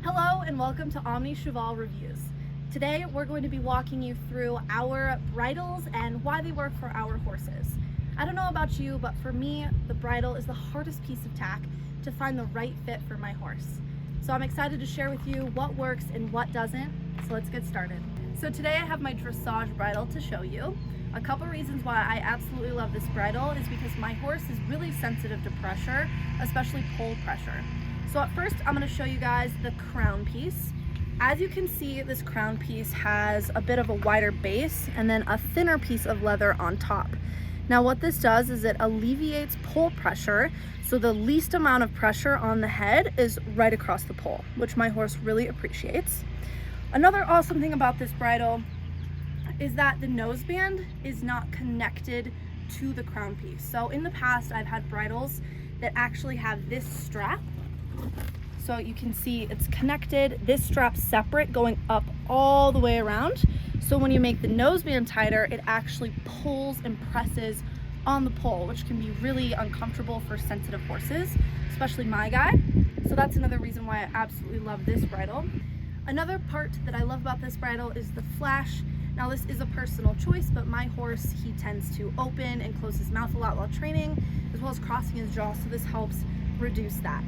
Hello and welcome to Omni Cheval Reviews. Today we're going to be walking you through our bridles and why they work for our horses. I don't know about you, but for me, the bridle is the hardest piece of tack to find the right fit for my horse. So I'm excited to share with you what works and what doesn't, so let's get started. So today I have my dressage bridle to show you. A couple reasons why I absolutely love this bridle is because my horse is really sensitive to pressure, especially pole pressure. So at first, I'm going to show you guys the crown piece. As you can see, this crown piece has a bit of a wider base and then a thinner piece of leather on top. Now what this does is it alleviates pole pressure, so the least amount of pressure on the head is right across the pole, which my horse really appreciates. Another awesome thing about this bridle is that the noseband is not connected to the crown piece. So in the past, I've had bridles that actually have this strap. So you can see it's connected, this strap's separate going up all the way around. So when you make the noseband tighter, it actually pulls and presses on the pole, which can be really uncomfortable for sensitive horses, especially my guy. So that's another reason why I absolutely love this bridle. Another part that I love about this bridle is the flash. Now this is a personal choice, but my horse, he tends to open and close his mouth a lot while training, as well as crossing his jaw, so this helps reduce that.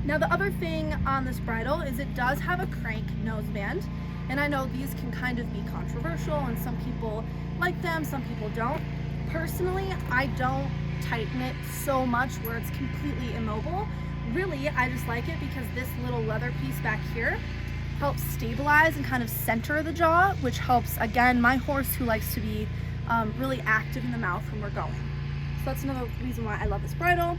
Now the other thing on this bridle is it does have a crank noseband, and I know these can kind of be controversial and some people like them, some people don't. Personally, I don't tighten it so much where it's completely immobile. Really, I just like it because this little leather piece back here helps stabilize and kind of center the jaw, which helps, again, my horse who likes to be really active in the mouth when we're going. So that's another reason why I love this bridle.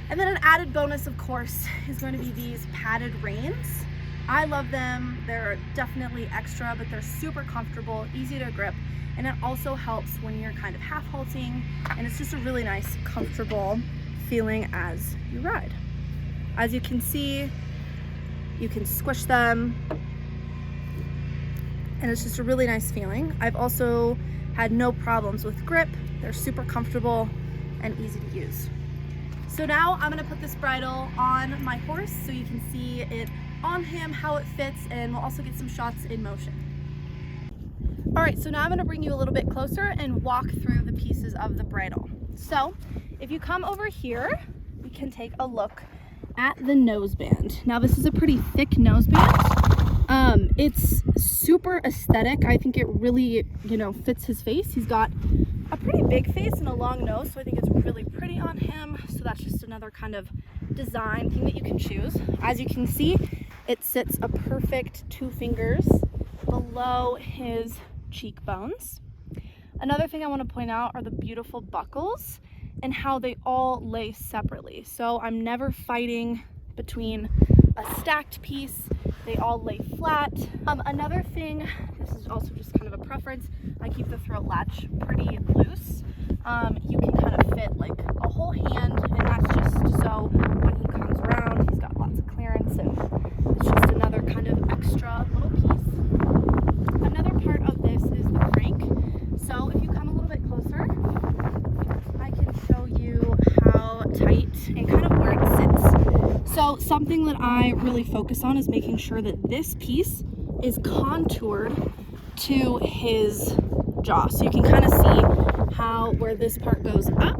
And then an added bonus, of course, is going to be these padded reins. I love them. They're definitely extra, but they're super comfortable, easy to grip, and it also helps when you're kind of half halting, and it's just a really nice, comfortable feeling as you ride. As you can see, you can squish them, and it's just a really nice feeling. I've also had no problems with grip. They're super comfortable and easy to use. So now I'm going to put this bridle on my horse so you can see it on him, how it fits, and we'll also get some shots in motion. All right, so now I'm going to bring you a little bit closer and walk through the pieces of the bridle. So if you come over here, we can take a look at the noseband. Now this is a pretty thick noseband. It's super aesthetic. I think it really, fits his face. He's got a pretty big face and a long nose, so I think it's really pretty on him. So that's just another kind of design thing that you can choose. As you can see, it sits a perfect 2 fingers below his cheekbones. Another thing I want to point out are the beautiful buckles and how they all lay separately. So I'm never fighting between a stacked piece. They all lay flat. Another thing, this is also just kind of a preference, I keep the throat latch pretty loose. You can kind of fit like a whole hand, and that's just so when he comes around, he's got lots of clearance, and it's just another kind of extra little piece. Another part of this is the crank. So if you come a little bit closer, I can show you how tight and kind of where it sits. So something that I really focus on is making sure that this piece is contoured to his jaw. So you can kind of see how where this part goes up,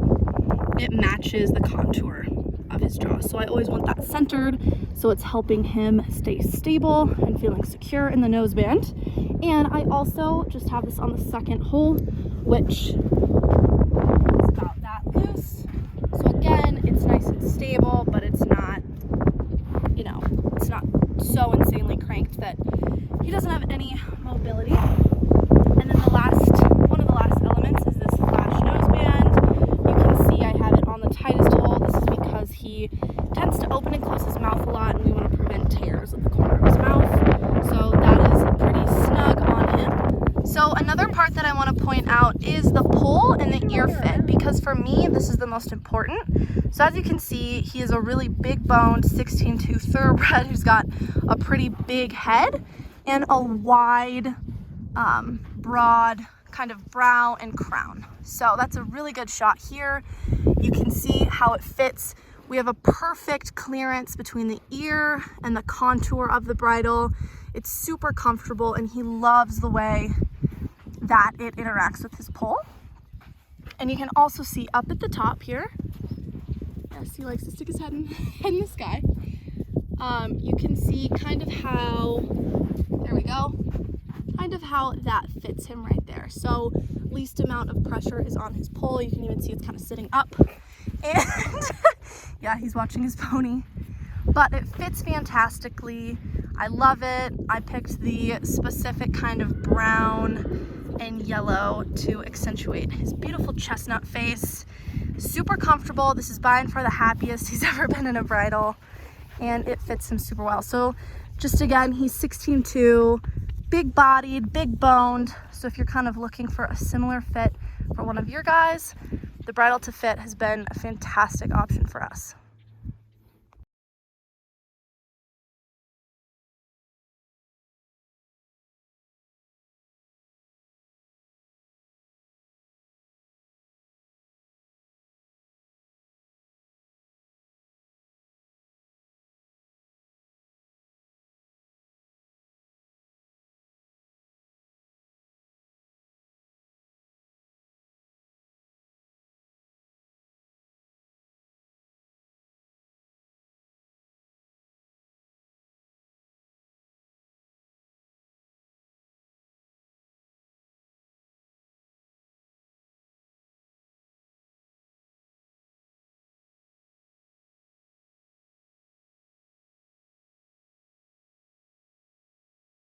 it matches the contour of his jaw. So I always want that centered, so it's helping him stay stable and feeling secure in the noseband. And I also just have this on the second hole, which is about that loose. So again, it's nice and stable, but it's not, it's not so insanely cranked that he doesn't have any mobility. And then one of the last elements is this flash noseband. You can see I have it on the tightest hole. This is because he tends to open and close his mouth a lot, and we want to prevent tears at the corner of his mouth. So that is pretty snug on him. So another part that I want to point out is the pole and the ear fit, because for me, this is the most important. So as you can see, he is a really big boned 16-tooth thoroughbred who's got a pretty big head and a wide, broad kind of brow and crown. So that's a really good shot here. You can see how it fits We have a perfect clearance between the ear and the contour of the bridle. It's super comfortable, and he loves the way that it interacts with his pole. And you can also see up at the top here, yes, he likes to stick his head in the sky. You can see kind of how, there we go, kind of how that fits him right there. So least amount of pressure is on his pole. You can even see it's kind of sitting up. And yeah, he's watching his pony. But it fits fantastically. I love it. I picked the specific kind of brown and yellow to accentuate his beautiful chestnut face. Super comfortable. This is by and far the happiest he's ever been in a bridle, and it fits him super well. So just again, he's 16'2", big bodied, big boned. So if you're kind of looking for a similar fit for one of your guys, the Bridle2Fit has been a fantastic option for us.